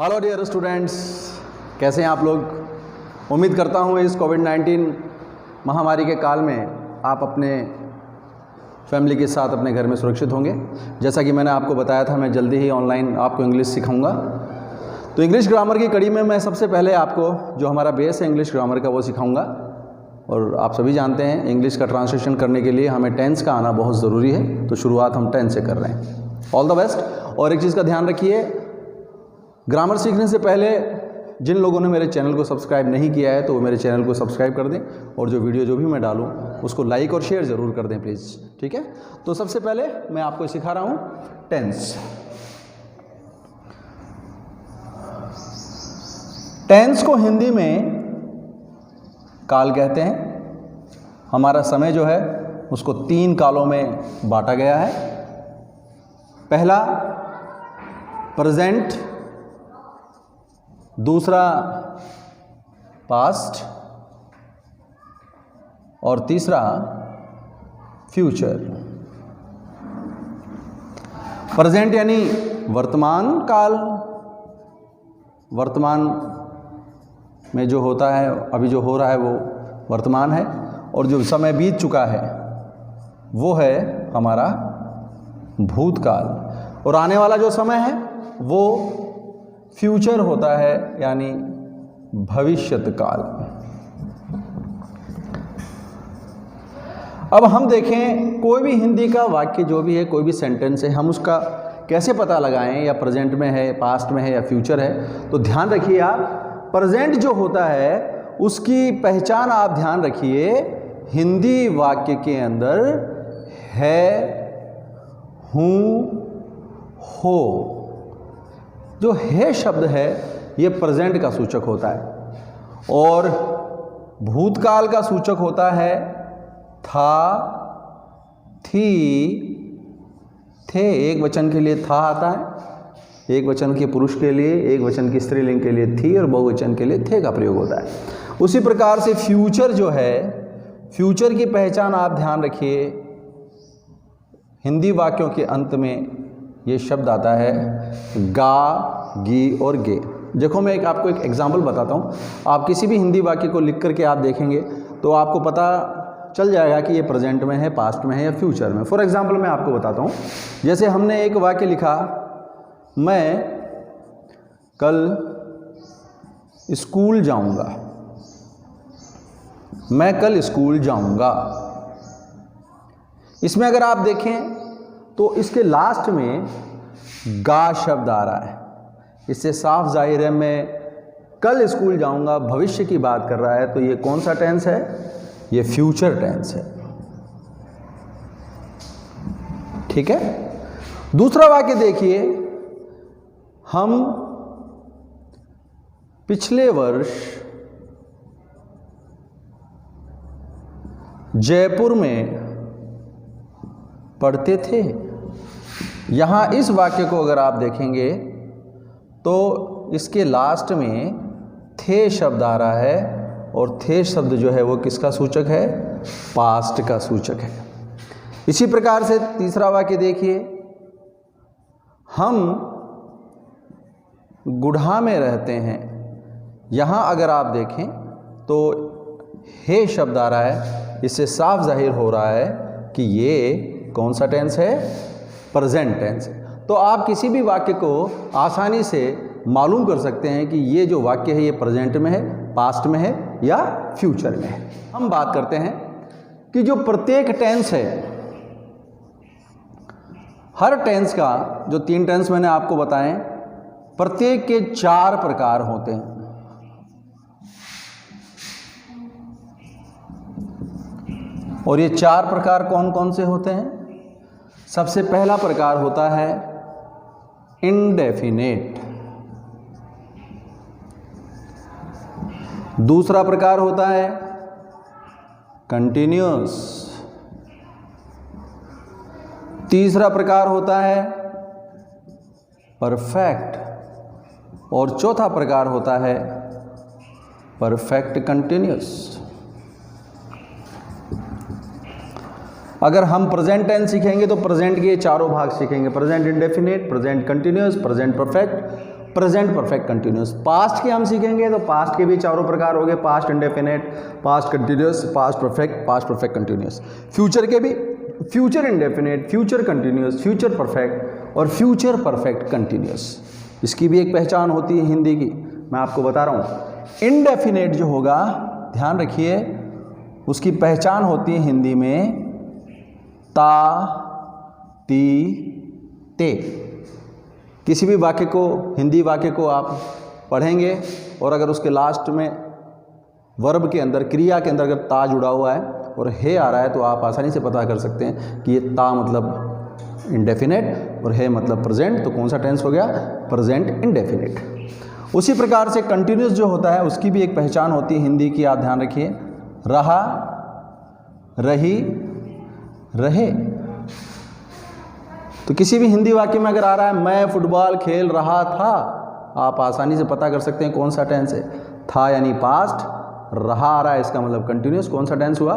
Hello dear students, कैसे हैं आप लोग। उम्मीद करता हूँ इस कोविड-19 महामारी के काल में आप अपने फैमिली के साथ अपने घर में सुरक्षित होंगे। जैसा कि मैंने आपको बताया था, मैं जल्दी ही ऑनलाइन आपको इंग्लिश सिखाऊंगा। तो इंग्लिश ग्रामर की कड़ी में मैं सबसे पहले आपको जो हमारा बेस है इंग्लिश ग्रामर का वो सिखाऊंगा। और आप सभी जानते हैं इंग्लिश का ट्रांसलेशन करने के लिए हमें टेंस का आना बहुत ज़रूरी है, तो शुरुआत हम टेंस से कर रहे हैं। All the best. और एक चीज़ का ध्यान रखिए, ग्रामर सीखने से पहले जिन लोगों ने मेरे चैनल को सब्सक्राइब नहीं किया है तो वो मेरे चैनल को सब्सक्राइब कर दें, और जो वीडियो जो भी मैं डालूं उसको लाइक और शेयर ज़रूर कर दें प्लीज़, ठीक है। तो सबसे पहले मैं आपको सिखा रहा हूँ टेंस। टेंस को हिंदी में काल कहते हैं। हमारा समय जो है उसको 3 कालों में बांटा गया है। पहला प्रेजेंट, दूसरा पास्ट और तीसरा फ्यूचर। प्रेजेंट यानी वर्तमान काल, वर्तमान में जो होता है, अभी जो हो रहा है वो वर्तमान है, और जो समय बीत चुका है वो है हमारा भूतकाल, और आने वाला जो समय है वो फ्यूचर होता है यानी भविष्यत काल। अब हम देखें कोई भी हिंदी का वाक्य जो भी है, कोई भी सेंटेंस है, हम उसका कैसे पता लगाएं, या प्रेजेंट में है, पास्ट में है या फ्यूचर है। तो ध्यान रखिए आप, प्रेजेंट जो होता है उसकी पहचान आप ध्यान रखिए, हिंदी वाक्य के अंदर है, हूँ, हो। जो है शब्द है ये प्रेजेंट का सूचक होता है, और भूतकाल का सूचक होता है था, थी, थे। एक वचन के लिए था आता है, एक वचन के पुरुष के लिए, एक वचन की स्त्रीलिंग के लिए थी, और बहुवचन के लिए थे का प्रयोग होता है। उसी प्रकार से फ्यूचर जो है, फ्यूचर की पहचान आप ध्यान रखिए, हिंदी वाक्यों के अंत में ये शब्द आता है गा, गी और गे। देखो मैं आपको एक एग्जाम्पल बताता हूँ। आप किसी भी हिंदी वाक्य को लिख करके आप देखेंगे तो आपको पता चल जाएगा कि ये प्रेजेंट में है, पास्ट में है या फ्यूचर में। फॉर एग्जाम्पल मैं आपको बताता हूँ, जैसे हमने एक वाक्य लिखा, मैं कल स्कूल जाऊँगा। मैं कल स्कूल जाऊँगा। इसमें अगर आप देखें तो इसके लास्ट में गा शब्द आ रहा है। इससे साफ जाहिर है मैं कल स्कूल जाऊंगा, भविष्य की बात कर रहा है। तो ये कौन सा टेंस है? ये फ्यूचर टेंस है, ठीक है। दूसरा वाक्य देखिए, हम पिछले वर्ष जयपुर में पढ़ते थे। यहाँ इस वाक्य को अगर आप देखेंगे तो इसके लास्ट में थे शब्द आ रहा है, और थे शब्द जो है वो किसका सूचक है? पास्ट का सूचक है। इसी प्रकार से तीसरा वाक्य देखिए, हम गुढ़ा में रहते हैं। यहाँ अगर आप देखें तो हे शब्द आ रहा है, इससे साफ जाहिर हो रहा है कि ये कौन सा टेंस है? प्रेजेंट टेंस है। तो आप किसी भी वाक्य को आसानी से मालूम कर सकते हैं कि ये जो वाक्य है ये प्रेजेंट में है, पास्ट में है या फ्यूचर में है। हम बात करते हैं कि जो प्रत्येक टेंस है, हर टेंस का जो 3 टेंस मैंने आपको बताएं, प्रत्येक के 4 प्रकार होते हैं। और ये 4 प्रकार कौन कौन से होते हैं? सबसे पहला प्रकार होता है इंडेफिनेट, दूसरा प्रकार होता है कंटिन्यूअस, तीसरा प्रकार होता है परफेक्ट, और चौथा प्रकार होता है परफेक्ट कंटिन्यूअस। अगर हम प्रेजेंट टेंस सीखेंगे तो प्रेजेंट के चारों भाग सीखेंगे, present indefinite, present continuous, present perfect present perfect continuous. Past के हम सीखेंगे तो पास्ट के भी चारों प्रकार हो गए, past indefinite, past continuous, past perfect continuous. Future के भी future indefinite, future continuous, future perfect और फ्यूचर परफेक्ट कंटिन्यूस। इसकी भी एक पहचान होती है हिंदी की, मैं आपको बता रहा हूँ। इनडेफिनेट जो होगा, ध्यान रखिए, उसकी पहचान होती है हिंदी में ता, ती, ते। किसी भी वाक्य को, हिंदी वाक्य को आप पढ़ेंगे और अगर उसके लास्ट में वर्ब के अंदर, क्रिया के अंदर अगर ता जुड़ा हुआ है और हे आ रहा है तो आप आसानी से पता कर सकते हैं कि ये ता मतलब इंडेफिनेट और हे मतलब प्रेजेंट, तो कौन सा टेंस हो गया, प्रेजेंट इंडेफिनेट। उसी प्रकार से कंटिन्यूस जो होता है उसकी भी एक पहचान होती है हिंदी की, आप ध्यान रखिए, रहा, रही, रहे। तो किसी भी हिंदी वाक्य में अगर आ रहा है मैं फुटबॉल खेल रहा था, आप आसानी से पता कर सकते हैं कौन सा टेंस है, था यानी पास्ट, रहा आ रहा है इसका मतलब कंटिन्यूस, कौन सा टेंस हुआ,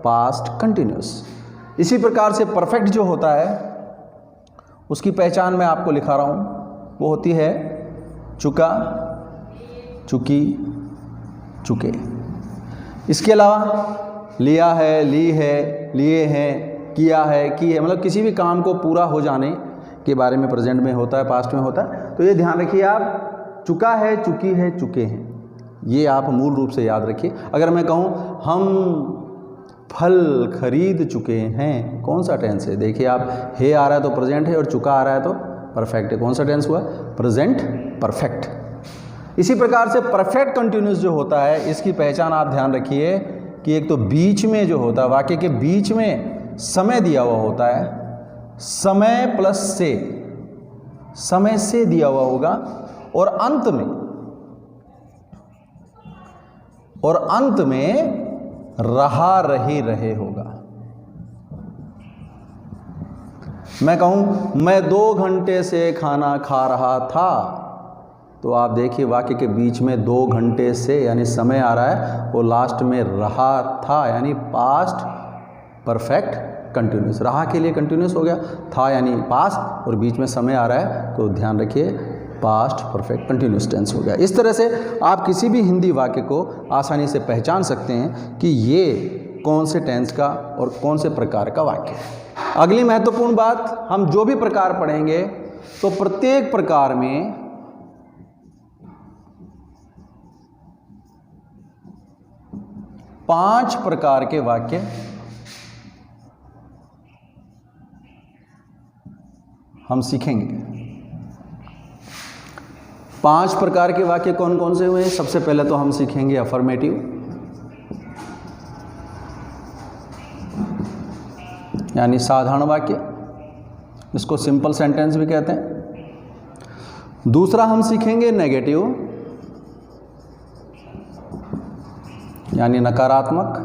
पास्ट कंटिन्यूस। इसी प्रकार से परफेक्ट जो होता है उसकी पहचान मैं आपको लिखा रहा हूँ, वो होती है चुका, चुकी, चुके। इसके अलावा लिया है, ली है, लिए हैं, किया है, की है, मतलब किसी भी काम को पूरा हो जाने के बारे में प्रेजेंट में होता है, पास्ट में होता है। तो ये ध्यान रखिए आप, चुका है, चुकी है, चुके हैं, ये आप मूल रूप से याद रखिए। अगर मैं कहूँ हम फल खरीद चुके हैं, कौन सा टेंस है, देखिए आप, हे आ रहा है तो प्रेजेंट है और चुका आ रहा है तो परफेक्ट है, कौन सा टेंस हुआ, प्रेजेंट परफेक्ट। इसी प्रकार से परफेक्ट कंटिन्यूस जो होता है इसकी पहचान आप ध्यान रखिए कि एक तो बीच में जो होता है, वाक्य के बीच में समय दिया हुआ होता है, समय प्लस से, समय से दिया हुआ होगा, और अंत में रहा, रही, रहे होगा। मैं कहूं मैं 2 घंटे से खाना खा रहा था, तो आप देखिए वाक्य के बीच में 2 घंटे से यानी समय आ रहा है और लास्ट में रहा था यानी पास्ट परफेक्ट कंटिन्यूस। रहा के लिए कंटिन्यूस हो गया, था यानी पास्ट और बीच में समय आ रहा है तो ध्यान रखिए पास्ट परफेक्ट कंटिन्यूस टेंस हो गया। इस तरह से आप किसी भी हिंदी वाक्य को आसानी से पहचान सकते हैं कि ये कौन से टेंस का और कौन से प्रकार का वाक्य है। अगली महत्वपूर्ण बात, हम जो भी प्रकार पढ़ेंगे तो प्रत्येक प्रकार में पांच प्रकार के वाक्य हम सीखेंगे। 5 प्रकार के वाक्य कौन कौन से हुए हैं? सबसे पहले तो हम सीखेंगे अफर्मेटिव, यानी साधारण वाक्य, इसको सिंपल सेंटेंस भी कहते हैं। दूसरा हम सीखेंगे नेगेटिव, यानी नकारात्मक।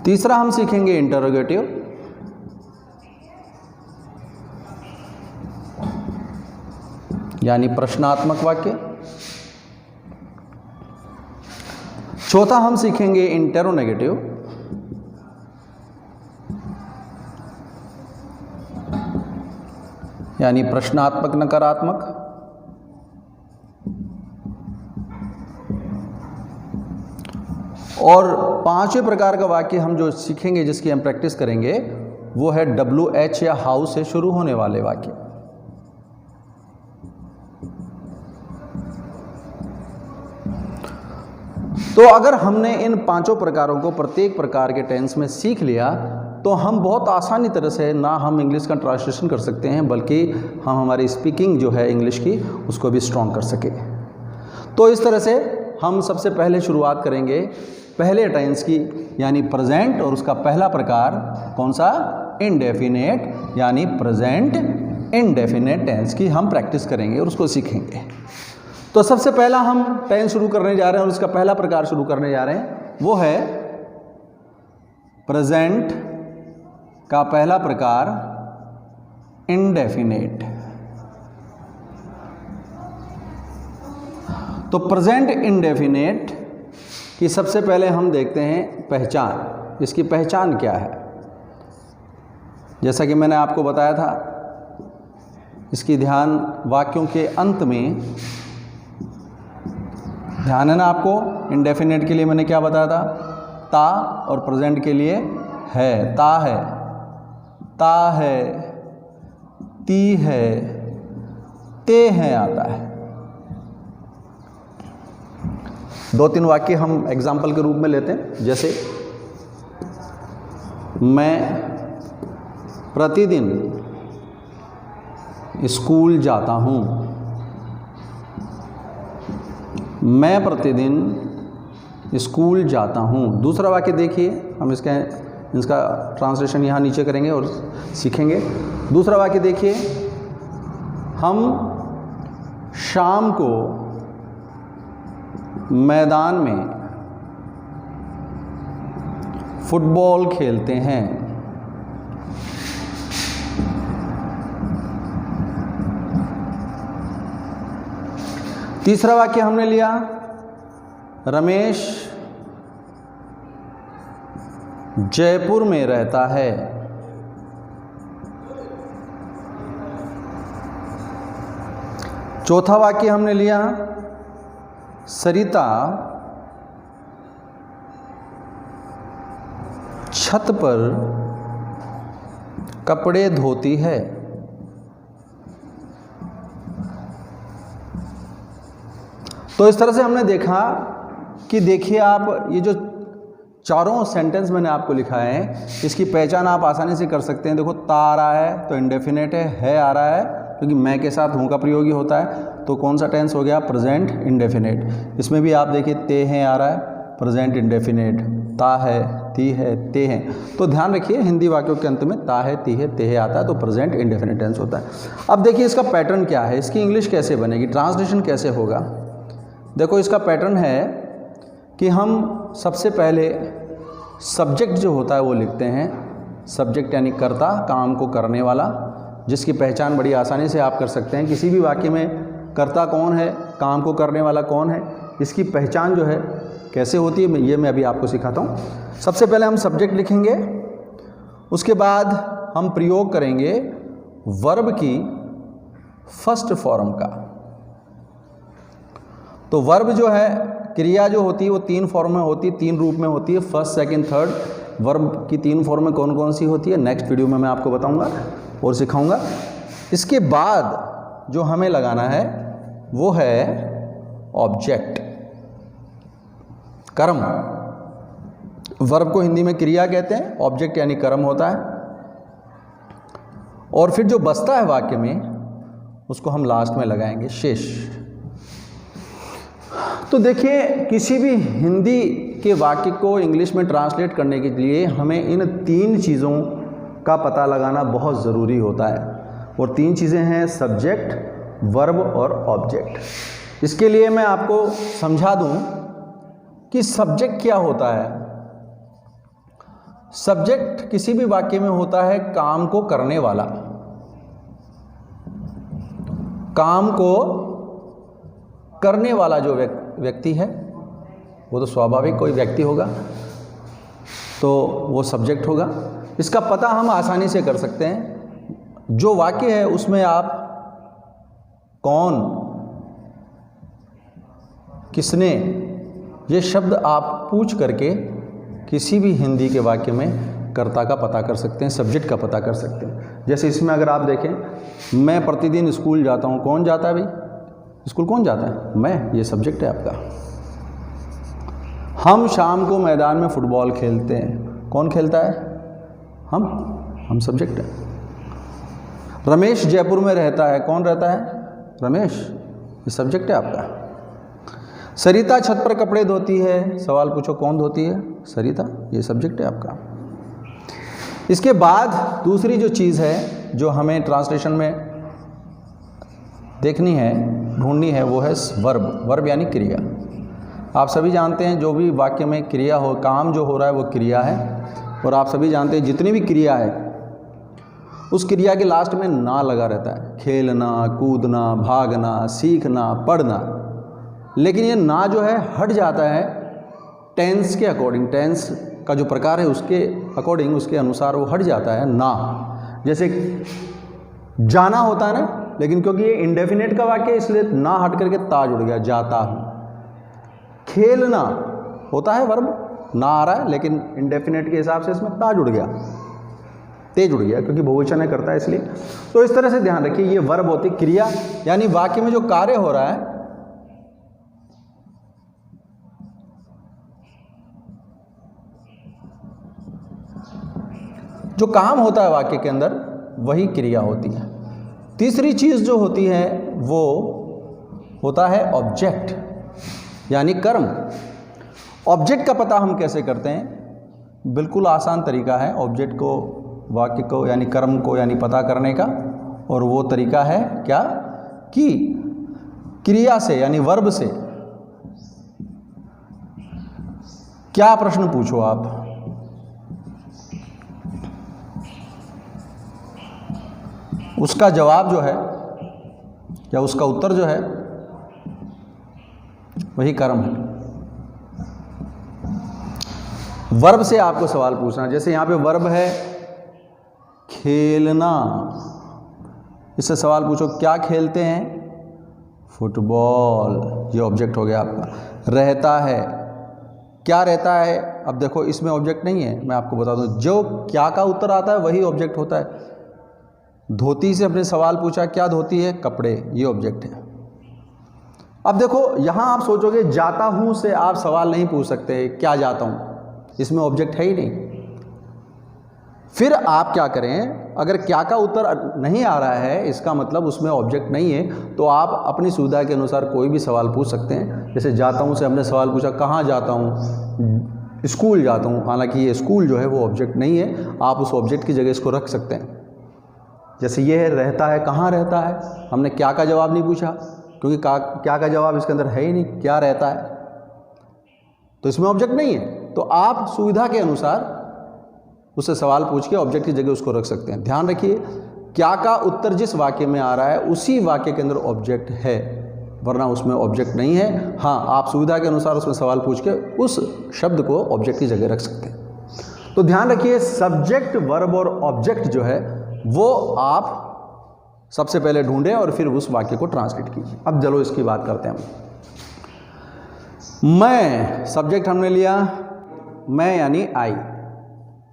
तीसरा हम सीखेंगे इंटरोगेटिव, यानी प्रश्नात्मक वाक्य। चौथा हम सीखेंगे इंटेरोनेगेटिव, यानी प्रश्नात्मक नकारात्मक। और 5वें प्रकार का वाक्य हम जो सीखेंगे, जिसकी हम प्रैक्टिस करेंगे, वो है WH या हाउ से शुरू होने वाले वाक्य। तो अगर हमने इन 5 प्रकारों को प्रत्येक प्रकार के टेंस में सीख लिया तो हम बहुत आसानी तरह से ना हम इंग्लिश का ट्रांसलेशन कर सकते हैं, बल्कि हम हमारी स्पीकिंग जो है इंग्लिश की उसको भी स्ट्रॉन्ग कर सके। तो इस तरह से हम सबसे पहले शुरुआत करेंगे पहले टेंस की, यानी प्रेजेंट, और उसका पहला प्रकार कौन सा? इनडेफिनेट, यानी प्रेजेंट इनडेफिनेट टेंस की हम प्रैक्टिस करेंगे और उसको सीखेंगे। तो सबसे पहला हम टेंस शुरू करने जा रहे हैं और उसका पहला प्रकार शुरू करने जा रहे हैं, वो है प्रेजेंट का पहला प्रकार इनडेफिनेट। तो प्रेजेंट इनडेफिनेट की सबसे पहले हम देखते हैं पहचान। इसकी पहचान क्या है? जैसा कि मैंने आपको बताया था इसकी ध्यान वाक्यों के अंत में, ध्यान है ना आपको, इंडेफिनेट के लिए मैंने क्या बताया था, ता, और प्रेजेंट के लिए है, ता है, ती है, ते हैं आता है। 2-3 वाक्य हम एग्जाम्पल के रूप में लेते हैं, जैसे मैं प्रतिदिन स्कूल जाता हूँ। मैं प्रतिदिन स्कूल जाता हूँ। दूसरा वाक्य देखिए, हम इसका ट्रांसलेशन यहाँ नीचे करेंगे और सीखेंगे। दूसरा वाक्य देखिए, हम शाम को मैदान में फुटबॉल खेलते हैं। तीसरा वाक्य हमने लिया, रमेश जयपुर में रहता है। चौथा वाक्य हमने लिया, सरिता छत पर कपड़े धोती है। तो इस तरह से हमने देखा कि देखिए आप, ये जो चारों सेंटेंस मैंने आपको लिखा है, इसकी पहचान आप आसानी से कर सकते हैं। देखो, ता आ रहा है तो इंडेफिनेट है आ रहा है क्योंकि मैं के साथ हूँ का प्रयोग ही होता है, तो कौन सा टेंस हो गया, प्रेजेंट इंडेफिनेट। इसमें भी आप देखिए ते हैं आ रहा है, प्रेजेंट इंडेफिनेट, ता है, ती है, ते हैं। तो ध्यान रखिए, हिंदी वाक्यों के अंत में ता है, ती है, ते है आता है तो प्रेजेंट इंडेफिनेट टेंस होता है। अब देखिए इसका पैटर्न क्या है, इसकी इंग्लिश कैसे बनेगी, ट्रांसलेशन कैसे होगा। देखो इसका पैटर्न है कि हम सबसे पहले सब्जेक्ट जो होता है वो लिखते हैं। सब्जेक्ट यानी कर्ता, काम को करने वाला, जिसकी पहचान बड़ी आसानी से आप कर सकते हैं। किसी भी वाक्य में कर्ता कौन है, काम को करने वाला कौन है, इसकी पहचान जो है कैसे होती है, ये मैं अभी आपको सिखाता हूँ। सबसे पहले हम सब्जेक्ट लिखेंगे, उसके बाद हम प्रयोग करेंगे वर्ब की फर्स्ट फॉर्म का। तो वर्ब जो है, क्रिया जो होती है वो 3 फॉर्म में होती है, 3 रूप में होती है, फर्स्ट, सेकंड, थर्ड। वर्ब की 3 फॉर्म में कौन कौन सी होती है, नेक्स्ट वीडियो में मैं आपको बताऊंगा और सिखाऊंगा। इसके बाद जो हमें लगाना है वो है ऑब्जेक्ट, कर्म। वर्ब को हिंदी में क्रिया कहते हैं, ऑब्जेक्ट यानी कर्म होता है। और फिर जो बचता है वाक्य में उसको हम लास्ट में लगाएंगे, शेष। तो देखिए, किसी भी हिंदी के वाक्य को इंग्लिश में ट्रांसलेट करने के लिए हमें इन 3 चीज़ों का पता लगाना बहुत ज़रूरी होता है। और 3 चीज़ें हैं, सब्जेक्ट, वर्ब और ऑब्जेक्ट। इसके लिए मैं आपको समझा दूं कि सब्जेक्ट क्या होता है। सब्जेक्ट किसी भी वाक्य में होता है काम को करने वाला, काम को करने वाला जो व्यक्ति है, वो तो स्वाभाविक कोई व्यक्ति होगा, तो वो सब्जेक्ट होगा। इसका पता हम आसानी से कर सकते हैं। जो वाक्य है उसमें आप कौन, किसने, ये शब्द आप पूछ करके किसी भी हिंदी के वाक्य में कर्ता का पता कर सकते हैं, सब्जेक्ट का पता कर सकते हैं। जैसे इसमें अगर आप देखें, मैं प्रतिदिन स्कूल जाता हूँ, कौन जाता है भाई, स्कूल कौन जाता है, मैं, ये सब्जेक्ट है आपका। हम शाम को मैदान में फुटबॉल खेलते हैं, कौन खेलता है, हम सब्जेक्ट है। रमेश जयपुर में रहता है, कौन रहता है, रमेश, ये सब्जेक्ट है आपका। सरिता छत पर कपड़े धोती है, सवाल पूछो कौन धोती है, सरिता, ये सब्जेक्ट है आपका। इसके बाद दूसरी जो चीज़ है जो हमें ट्रांसलेशन में देखनी है, ढूंढनी है, वो है वर्ब। वर्ब यानी क्रिया। आप सभी जानते हैं जो भी वाक्य में क्रिया हो, काम जो हो रहा है वो क्रिया है। और आप सभी जानते हैं जितनी भी क्रिया है उस क्रिया के लास्ट में ना लगा रहता है, खेलना, कूदना, भागना, सीखना, पढ़ना। लेकिन ये ना जो है हट जाता है टेंस के अकॉर्डिंग, टेंस का जो प्रकार है उसके अकॉर्डिंग, उसके अनुसार वो हट जाता है ना। जैसे जाना होता है ना, लेकिन क्योंकि ये इंडेफिनेट का वाक्य है इसलिए ना हट करके ता जुड़ गया, जाता हूँ। खेलना होता है वर्ब, ना आ रहा है लेकिन इंडेफिनेट के हिसाब से इसमें ता जुड़ गया, ते जुड़ गया क्योंकि बहुवचन है करता है इसलिए। तो इस तरह से ध्यान रखिए ये वर्ब होती क्रिया, यानी वाक्य में जो कार्य हो रहा है जो काम होता है वाक्य के अंदर वही क्रिया होती है। तीसरी चीज जो होती है वो होता है ऑब्जेक्ट यानी कर्म। ऑब्जेक्ट का पता हम कैसे करते हैं? बिल्कुल आसान तरीका है ऑब्जेक्ट को, वाक्य को यानी कर्म को यानी पता करने का, और वो तरीका है क्या कि क्रिया से यानी वर्ब से। क्या प्रश्न पूछो आप, उसका जवाब जो है या उसका उत्तर जो है वही कर्म है। वर्ब से आपको सवाल पूछना, जैसे यहां पे वर्ब है खेलना, इससे सवाल पूछो क्या खेलते हैं? फुटबॉल, ये ऑब्जेक्ट हो गया आपका। रहता है, क्या रहता है? अब देखो इसमें ऑब्जेक्ट नहीं है, मैं आपको बता दूं जो क्या का उत्तर आता है वही ऑब्जेक्ट होता है। धोती से अपने सवाल पूछा, क्या धोती है? कपड़े, ये ऑब्जेक्ट है। अब देखो यहां आप सोचोगे जाता हूं से आप सवाल नहीं पूछ सकते, क्या जाता हूं, इसमें ऑब्जेक्ट है ही नहीं। फिर आप क्या करें, अगर क्या का उत्तर नहीं आ रहा है इसका मतलब उसमें ऑब्जेक्ट नहीं है, तो आप अपनी सुविधा के अनुसार कोई भी सवाल पूछ सकते हैं। जैसे जाता हूं से हमने सवाल पूछा कहाँ जाता हूं? स्कूल जाता हूं, हालांकि ये स्कूल जो है वो ऑब्जेक्ट नहीं है, आप उस ऑब्जेक्ट की जगह इसको रख सकते हैं। जैसे ये है रहता है, कहाँ रहता है? हमने क्या का जवाब नहीं पूछा क्योंकि क्या का जवाब इसके अंदर है ही नहीं, क्या रहता है, तो इसमें ऑब्जेक्ट नहीं है। तो आप सुविधा के अनुसार उससे सवाल पूछ के ऑब्जेक्ट की जगह उसको रख सकते हैं। ध्यान रखिए क्या का उत्तर जिस वाक्य में आ रहा है उसी वाक्य के अंदर ऑब्जेक्ट है, वरना उसमें ऑब्जेक्ट नहीं है। हाँ, आप सुविधा के अनुसार उसमें सवाल पूछ के उस शब्द को ऑब्जेक्ट की जगह रख सकते हैं। तो ध्यान रखिए सब्जेक्ट, वर्ब और ऑब्जेक्ट जो है वो आप सबसे पहले ढूंढें और फिर उस वाक्य को ट्रांसलेट कीजिए। अब चलो इसकी बात करते हैं हम। मैं, सब्जेक्ट हमने लिया, मैं यानी आई।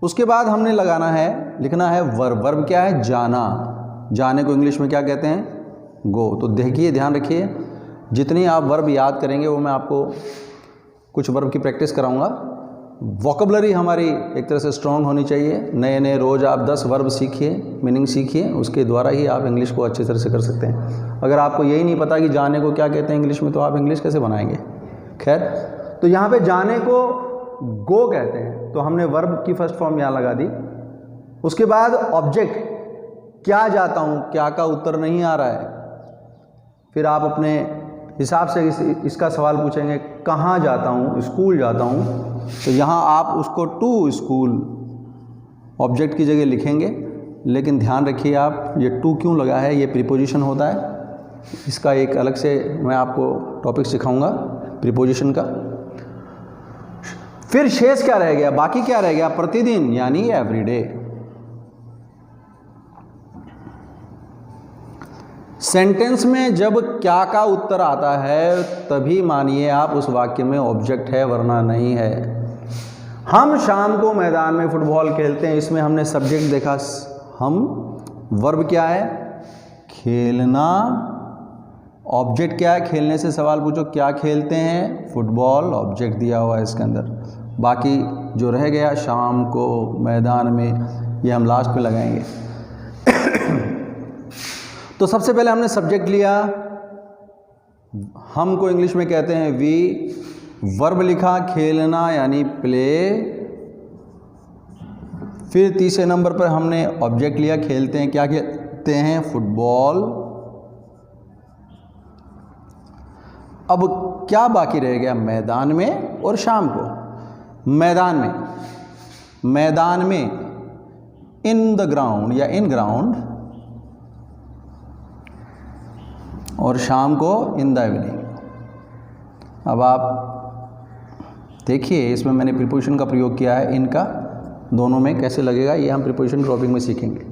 उसके बाद हमने लगाना है, लिखना है वर्ब। वर्ब क्या है? जाना। जाने को इंग्लिश में क्या कहते हैं? गो। तो देखिए ध्यान रखिए जितनी आप वर्ब याद करेंगे वो मैं आपको कुछ वर्ब की प्रैक्टिस कराऊंगा। वोकेबलरी हमारी एक तरह से स्ट्रांग होनी चाहिए। नए नए रोज़ आप 10 वर्ब सीखिए, मीनिंग सीखिए, उसके द्वारा ही आप इंग्लिश को अच्छी तरह से कर सकते हैं। अगर आपको यही नहीं पता कि जाने को क्या कहते हैं इंग्लिश में, तो आप इंग्लिश कैसे बनाएंगे? खैर, तो यहाँ पे जाने को गो कहते हैं, तो हमने वर्ब की फर्स्ट फॉर्म यहाँ लगा दी। उसके बाद ऑब्जेक्ट, क्या जाता हूँ, क्या का उत्तर नहीं आ रहा है, फिर आप अपने हिसाब से इसका सवाल पूछेंगे कहाँ जाता हूँ? स्कूल जाता हूँ। तो यहाँ आप उसको टू स्कूल ऑब्जेक्ट की जगह लिखेंगे, लेकिन ध्यान रखिए आप ये टू क्यों लगा है, ये प्रीपोजिशन होता है। इसका एक अलग से मैं आपको टॉपिक सिखाऊंगा प्रीपोजिशन का। फिर शेष क्या रह गया, बाकी क्या रह गया? प्रतिदिन यानी एवरीडे। सेंटेंस में जब क्या का उत्तर आता है तभी मानिए आप उस वाक्य में ऑब्जेक्ट है, वरना नहीं है। हम शाम को मैदान में फुटबॉल खेलते हैं, इसमें हमने सब्जेक्ट देखा हम, वर्ब क्या है? खेलना। ऑब्जेक्ट क्या है? खेलने से सवाल पूछो क्या खेलते हैं? फुटबॉल, ऑब्जेक्ट दिया हुआ है इसके अंदर। बाकी जो रह गया शाम को मैदान में, ये हम लास्ट में लगाएंगे। तो सबसे पहले हमने सब्जेक्ट लिया, हम को इंग्लिश में कहते हैं वी। वर्ब लिखा खेलना यानी प्ले। फिर तीसरे नंबर पर हमने ऑब्जेक्ट लिया, खेलते हैं, क्या खेलते हैं? फुटबॉल। अब क्या बाकी रह गया? मैदान में और शाम को। मैदान में, मैदान में, इन द ग्राउंड या इन ग्राउंड, और शाम को इन द इवनिंग। अब आप देखिए इसमें मैंने प्रीपोजिशन का प्रयोग किया है, इनका दोनों में कैसे लगेगा ये हम प्रीपोजिशन टॉपिक में सीखेंगे।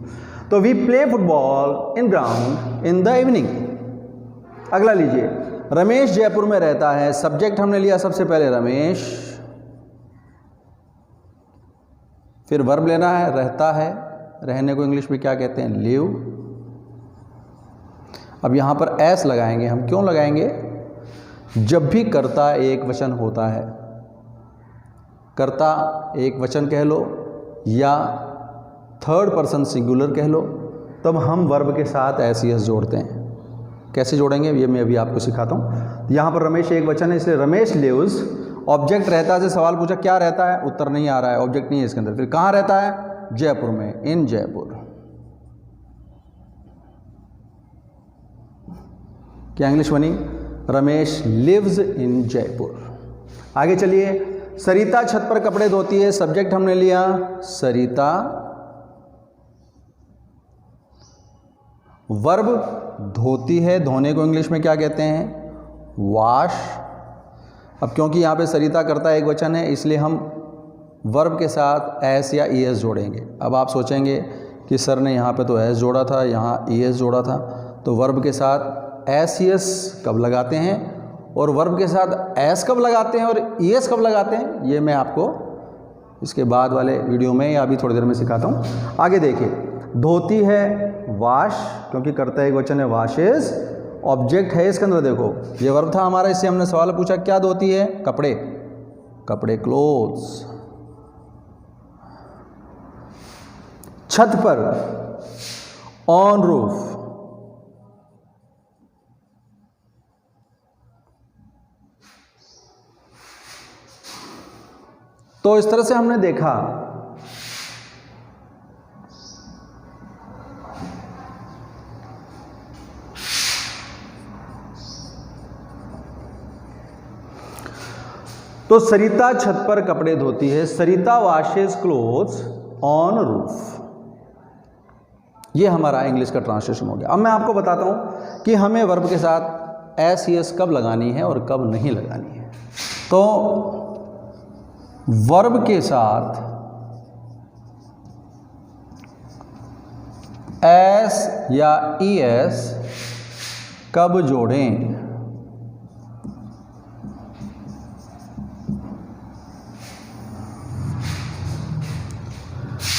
तो we play football in ground in the evening. अगला लीजिए, रमेश जयपुर में रहता है। सब्जेक्ट हमने लिया सबसे पहले रमेश, फिर वर्ब लेना है रहता है, रहने को इंग्लिश में क्या कहते हैं, लिव। अब यहां पर एस लगाएंगे हम, क्यों लगाएंगे, जब भी कर्ता एक वचन होता है, कर्ता एक वचन कह लो या थर्ड पर्सन सिंगुलर कह लो, तब हम वर्ब के साथ एस यस जोड़ते हैं। कैसे जोड़ेंगे ये मैं अभी आपको सिखाता हूँ। यहाँ पर रमेश एक वचन है, इसलिए रमेश लिव्स। ऑब्जेक्ट रहता से सवाल पूछा क्या रहता है, उत्तर नहीं आ रहा है, ऑब्जेक्ट नहीं है इसके अंदर। फिर कहाँ रहता है, जयपुर में, इन जयपुर। क्या इंग्लिश बनी, रमेश लिव्स इन जयपुर। आगे चलिए, सरिता छत पर कपड़े धोती है। सब्जेक्ट हमने लिया सरिता, वर्ब धोती है, धोने को इंग्लिश में क्या कहते हैं, वॉश। अब क्योंकि यहाँ पे सरिता करता एक वचन है, इसलिए हम वर्ब के साथ एस या ई एस जोड़ेंगे। अब आप सोचेंगे कि सर ने यहाँ पे तो एस जोड़ा था, यहाँ ई एस जोड़ा था, तो वर्ब के साथ एस ई एस कब लगाते हैं और वर्ब के साथ एस कब लगाते हैं और ई एस कब लगाते हैं, ये मैं आपको इसके बाद वाले वीडियो में या अभी थोड़ी देर में सिखाता हूँ। आगे देखिए, धोती है वाश, क्योंकि करता एक वचन है, वाशेस। ऑब्जेक्ट है इसके अंदर, देखो ये वर्ब था हमारा, इससे हमने सवाल पूछा क्या धोती है, कपड़े, कपड़े क्लोथ्स। छत पर, ऑन रूफ, तो इस तरह से हमने देखा तो सरिता छत पर कपड़े धोती है, सरिता वॉशेस क्लोथ्स ऑन रूफ। ये हमारा इंग्लिश का ट्रांसलेशन हो गया। अब मैं आपको बताता हूं कि हमें वर्ब के साथ एस यस कब लगानी है और कब नहीं लगानी है। तो वर्ब के साथ एस या ई एस कब जोड़ें,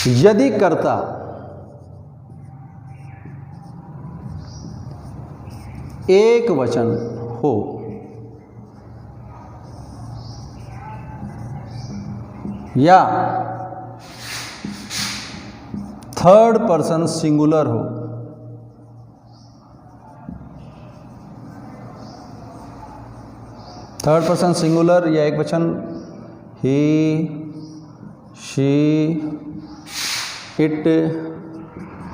यदि कर्ता एक वचन हो या थर्ड पर्सन सिंगुलर हो, थर्ड पर्सन सिंगुलर या एक वचन, ही, शी, इट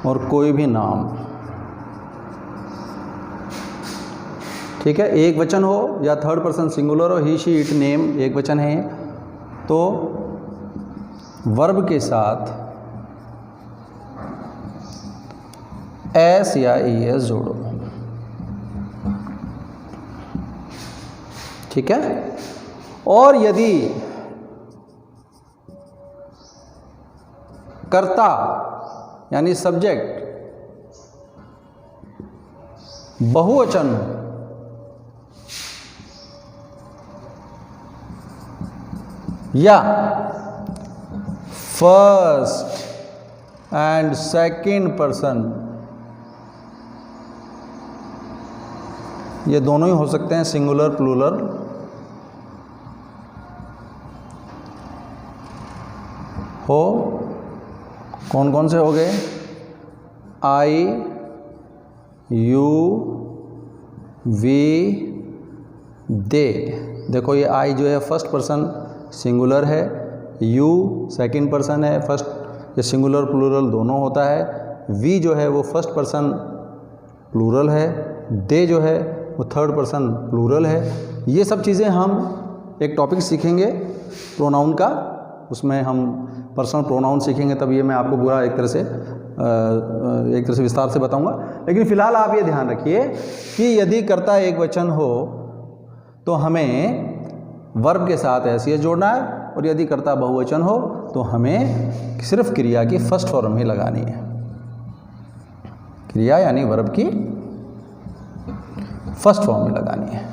और कोई भी नाम, ठीक है, एक वचन हो या थर्ड पर्सन सिंगुलर हो, ही, शी, इट, नेम एक वचन है, तो वर्ब के साथ एस या ई एस जोड़ो, ठीक है। और यदि कर्ता यानी सब्जेक्ट बहुवचन या फर्स्ट एंड सेकंड पर्सन, ये दोनों ही हो सकते हैं, सिंगुलर प्लूरल, हो, कौन कौन से हो गए, आई, यू, वी, दे। देखो ये आई जो है फर्स्ट पर्सन सिंगुलर है, यू सेकंड पर्सन है, फर्स्ट ये सिंगुलर प्लूरल दोनों होता है, वी जो है वो फर्स्ट पर्सन प्लूरल है, दे जो है वो थर्ड पर्सन प्लूरल है। ये सब चीज़ें हम एक टॉपिक सीखेंगे प्रोनाउन का, उसमें हम पर्सनल प्रोनाउन सीखेंगे, तब ये मैं आपको पूरा एक तरह से विस्तार से बताऊंगा। लेकिन फ़िलहाल आप ये ध्यान रखिए कि यदि कर्ता एक वचन हो तो हमें वर्ब के साथ एस यस जोड़ना है, और यदि कर्ता बहुवचन हो तो हमें सिर्फ क्रिया की फर्स्ट फॉर्म ही लगानी है। क्रिया यानी वर्ब की फर्स्ट फॉर्म में लगानी है।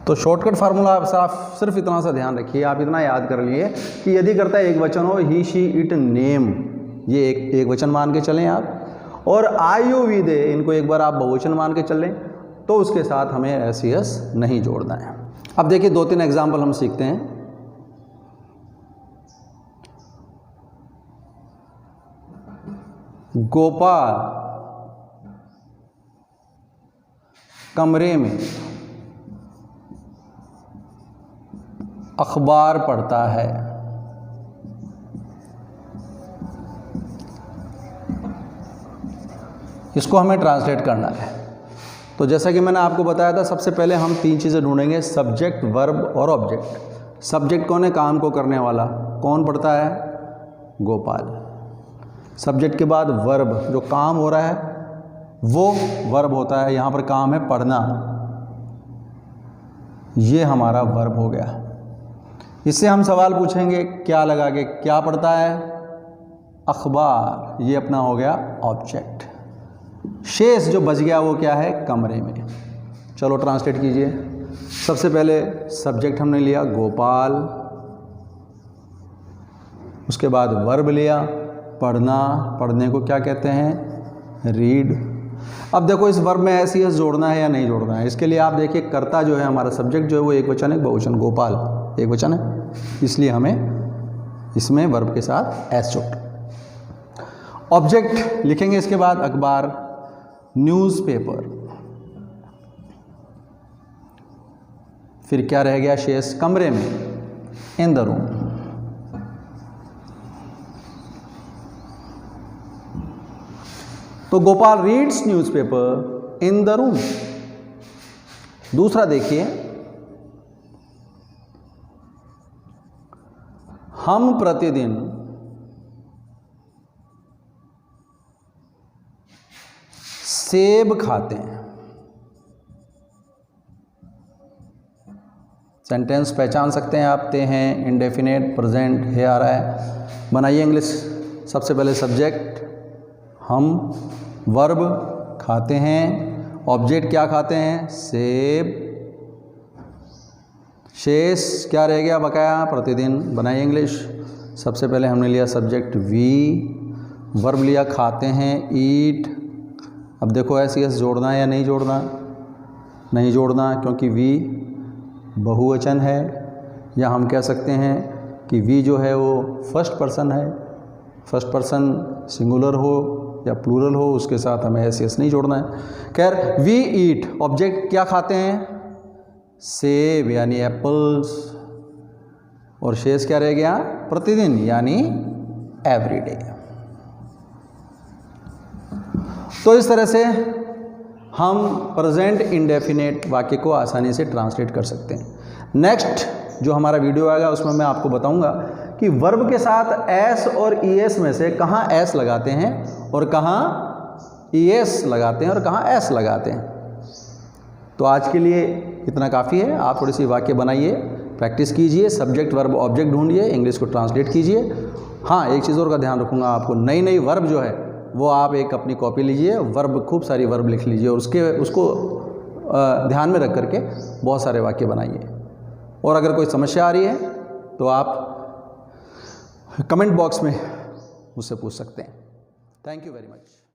तो शॉर्टकट फार्मूला आप सिर्फ इतना सा ध्यान रखिए, आप इतना याद कर लिए कि यदि करता है एक वचन हो, ही शी इट नेम, ये एक वचन मान के चलें आप, और आई यू वी दे, इनको एक बार आप बहुवचन मान के चलें, तो उसके साथ हमें एस ई एस नहीं जोड़ना है। अब देखिए 2-3 एग्जाम्पल हम सीखते हैं। गोपाल कमरे में अखबार पढ़ता है। इसको हमें ट्रांसलेट करना है। तो जैसा कि मैंने आपको बताया था, सबसे पहले हम 3 चीज़ें ढूंढेंगे, सब्जेक्ट, वर्ब और ऑब्जेक्ट। सब्जेक्ट कौन है? काम को करने वाला। कौन पढ़ता है? गोपाल। सब्जेक्ट के बाद वर्ब, जो काम हो रहा है वो वर्ब होता है। यहाँ पर काम है पढ़ना, ये हमारा वर्ब हो गया। इससे हम सवाल पूछेंगे क्या लगा के, क्या पढ़ता है? अखबार, ये अपना हो गया ऑब्जेक्ट। शेष जो बच गया वो क्या है? कमरे में। चलो ट्रांसलेट कीजिए। सबसे पहले सब्जेक्ट हमने लिया गोपाल, उसके बाद वर्ब लिया पढ़ना, पढ़ने को क्या कहते हैं? रीड। अब देखो इस वर्ब में एस ई एस जोड़ना है या नहीं जोड़ना है। इसके लिए आप देखिए, कर्ता जो है हमारा, सब्जेक्ट जो है वो एक वचन है, बहुवचन, गोपाल एक वचन है, इसलिए हमें इसमें वर्ब के साथ एस जोड़। ऑब्जेक्ट लिखेंगे इसके बाद अखबार, न्यूज़पेपर, फिर क्या रह गया शेष? कमरे में, इन द रूम। तो Gopal reads newspaper in the room. दूसरा देखिए, हम प्रतिदिन सेब खाते हैं। सेंटेंस पहचान सकते हैं आप, ते हैं, इंडेफिनेट, प्रेजेंट है आ रहा है। बनाइए इंग्लिश। सबसे पहले सब्जेक्ट हम, वर्ब खाते हैं, ऑब्जेक्ट क्या खाते हैं? सेब, शेष क्या रह गया बकाया? प्रतिदिन। बनाइए इंग्लिश। सबसे पहले हमने लिया सब्जेक्ट वी, वर्ब लिया खाते हैं ईट। अब देखो एस ई एस जोड़ना है या नहीं जोड़ना? नहीं जोड़ना, क्योंकि वी बहुवचन है, या हम कह सकते हैं कि वी जो है वो फर्स्ट पर्सन है। फर्स्ट पर्सन सिंगुलर हो या प्लूरल हो, उसके साथ हमें एस ई एस नहीं जोड़ना है। खैर, वी ईट, ऑब्जेक्ट क्या खाते हैं? सेब यानी एप्पल्स, और शेष क्या रह गया? प्रतिदिन यानी एवरीडे। तो इस तरह से हम प्रेजेंट इंडेफिनेट वाक्य को आसानी से ट्रांसलेट कर सकते हैं। नेक्स्ट जो हमारा वीडियो आएगा उसमें मैं आपको बताऊंगा कि वर्ब के साथ एस और ई एस में से कहाँ एस लगाते हैं और कहाँ ई एस लगाते हैं और कहाँ एस लगाते हैं। तो आज के लिए इतना काफ़ी है। आप थोड़ी सी वाक्य बनाइए, प्रैक्टिस कीजिए, सब्जेक्ट वर्ब ऑब्जेक्ट ढूंढिए, इंग्लिश को ट्रांसलेट कीजिए। हाँ, एक चीज़ और का ध्यान रखूँगा आपको, नई नई वर्ब जो है वो आप एक अपनी कॉपी लीजिए, वर्ब खूब सारी वर्ब लिख लीजिए और उसको ध्यान में रख करके बहुत सारे वाक्य बनाइए। और अगर कोई समस्या आ रही है तो आप कमेंट बॉक्स में मुझसे पूछ सकते हैं। Thank you very much.